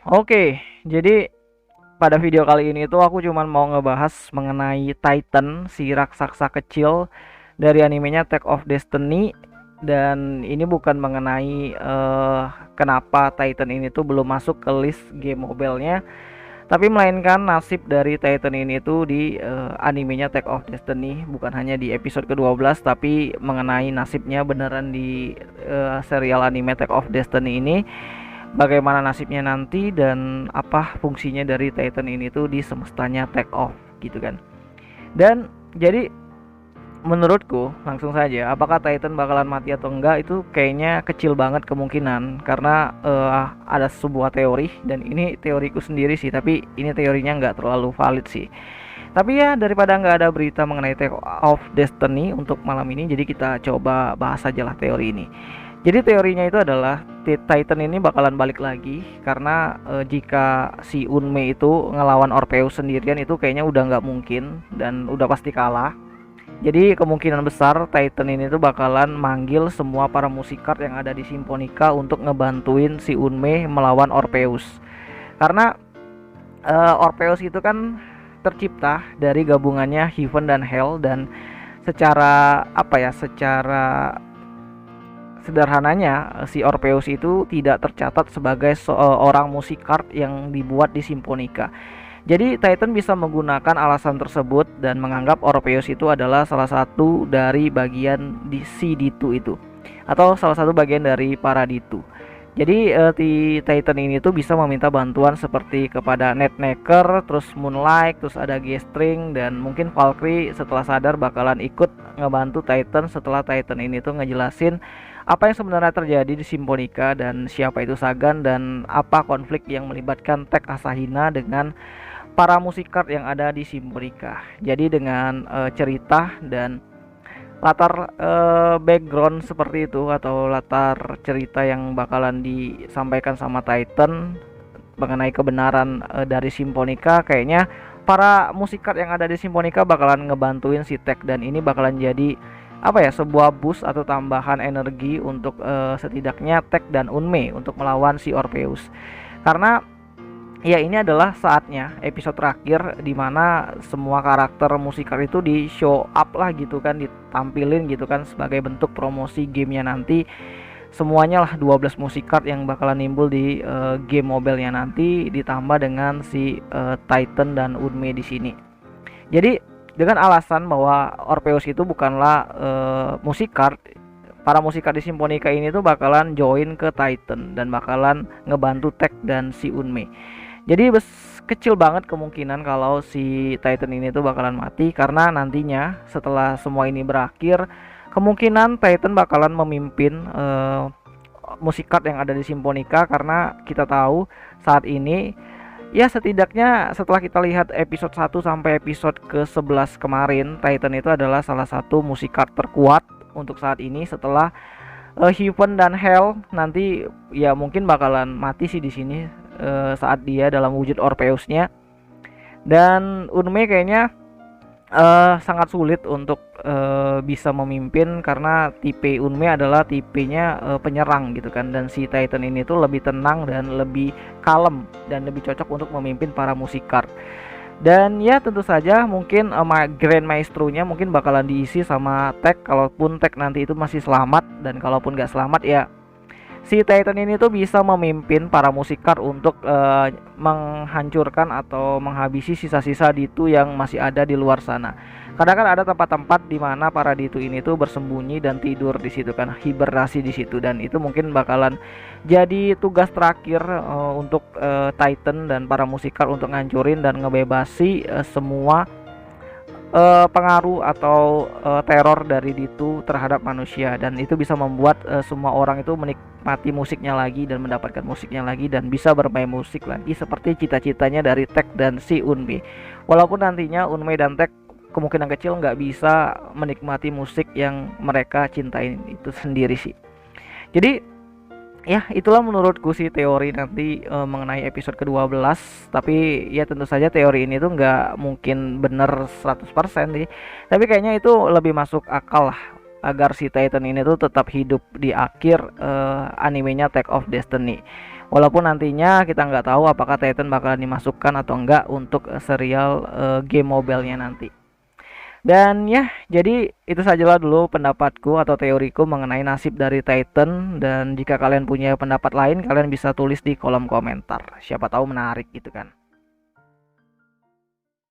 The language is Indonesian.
Oke, jadi pada video kali ini tuh aku cuman mau ngebahas mengenai Titan, si raksasa kecil dari animenya Attack of Destiny. Dan ini bukan mengenai kenapa Titan ini tuh belum masuk ke list game mobile-nya, tapi melainkan nasib dari Titan ini tuh di animenya Attack of Destiny, bukan hanya di episode ke-12 tapi mengenai nasibnya beneran di serial anime Attack of Destiny ini. Bagaimana nasibnya nanti dan apa fungsinya dari Titan ini tuh di semestanya Take Off gitu kan. Dan jadi menurutku langsung saja, apakah Titan bakalan mati atau enggak itu kayaknya kecil banget kemungkinan, karena ada sebuah teori, dan ini teoriku sendiri sih, tapi ini teorinya nggak terlalu valid sih. Tapi ya, daripada nggak ada berita mengenai Take Off Destiny untuk malam ini, jadi kita coba bahas aja lah teori ini. Jadi teorinya itu adalah Titan ini bakalan balik lagi karena jika si Unme itu ngelawan Orpheus sendirian itu kayaknya udah nggak mungkin dan udah pasti kalah. Jadi kemungkinan besar Titan ini tuh bakalan manggil semua para musikart yang ada di Symphonica untuk ngebantuin si Unme melawan Orpheus. Karena Orpheus itu kan tercipta dari gabungannya Heaven dan Hell, dan secara secara sederhananya si Orpheus itu tidak tercatat sebagai seorang musikart yang dibuat di Symphonica. Jadi Titan bisa menggunakan alasan tersebut dan menganggap Orpheus itu adalah salah satu dari bagian di si Ditu itu, atau salah satu bagian dari para Ditu. Jadi di Titan ini tuh bisa meminta bantuan seperti kepada Netnecker, terus Moonlight, terus ada Gestring, dan mungkin Valkyrie setelah sadar bakalan ikut ngebantu Titan setelah Titan ini tuh ngejelasin apa yang sebenarnya terjadi di Symphonica dan siapa itu Sagan dan apa konflik yang melibatkan Tech Asahina dengan para musikart yang ada di Symphonica. Jadi dengan cerita dan latar background seperti itu, atau latar cerita yang bakalan disampaikan sama Titan mengenai kebenaran dari Symphonica, kayaknya para musikart yang ada di Symphonica bakalan ngebantuin si Tech, dan ini bakalan jadi sebuah boost atau tambahan energi untuk setidaknya Tech dan Unme untuk melawan si Orpheus. Karena ya ini adalah saatnya episode terakhir di mana semua karakter musikal itu di show up lah gitu kan, ditampilin gitu kan sebagai bentuk promosi gamenya nanti. Semuanya lah 12 musikart yang bakalan nimbul di game mobile-nya nanti, ditambah dengan si Titan dan Unme di sini. Jadi dengan alasan bahwa Orpheus itu bukanlah musikart, para musikart di Symphonica ini tuh bakalan join ke Titan dan bakalan ngebantu Tech dan si Unme. Jadi kecil banget kemungkinan kalau si Titan ini tuh bakalan mati, karena nantinya setelah semua ini berakhir, kemungkinan Titan bakalan memimpin musikart yang ada di Symphonica, karena kita tahu saat ini ya setidaknya setelah kita lihat episode 1 sampai episode ke-11 kemarin, Titan itu adalah salah satu musikart terkuat untuk saat ini. Setelah Heaven dan Hell nanti ya mungkin bakalan mati sih di sini saat dia dalam wujud Orpheusnya. Dan Unme kayaknya sangat sulit untuk bisa memimpin, karena tipe Unme adalah tipenya penyerang gitu kan, dan si Titan ini tuh lebih tenang dan lebih kalem dan lebih cocok untuk memimpin para musikart. Dan ya tentu saja mungkin Grand Maestro-nya mungkin bakalan diisi sama Tech, kalaupun Tech nanti itu masih selamat, dan kalaupun gak selamat ya si Titan ini tuh bisa memimpin para musikart untuk menghancurkan atau menghabisi sisa-sisa Ditu yang masih ada di luar sana. Karena kan ada tempat-tempat di mana para Ditu ini tuh bersembunyi dan tidur di situ kan, hibernasi di situ, dan itu mungkin bakalan jadi tugas terakhir untuk Titan dan para musikart untuk ngancurin dan ngebebasi semua pengaruh atau teror dari Ditu terhadap manusia, dan itu bisa membuat semua orang itu menikmati musiknya lagi dan mendapatkan musiknya lagi dan bisa bermain musik lagi seperti cita-citanya dari Tech dan si Unme. Walaupun nantinya Unme dan Tech kemungkinan kecil nggak bisa menikmati musik yang mereka cintain itu sendiri sih. Jadi ya itulah menurutku sih teori nanti mengenai episode ke-12. Tapi ya tentu saja teori ini tuh nggak mungkin bener 100% sih, tapi kayaknya itu lebih masuk akal lah agar si Titan ini tuh tetap hidup di akhir animenya Attack of Destiny. Walaupun nantinya kita nggak tahu apakah Titan bakalan dimasukkan atau enggak untuk serial game mobile-nya nanti. Dan ya, jadi itu sajalah dulu pendapatku atau teoriku mengenai nasib dari Titan. Dan jika kalian punya pendapat lain, kalian bisa tulis di kolom komentar. Siapa tahu menarik gitu kan.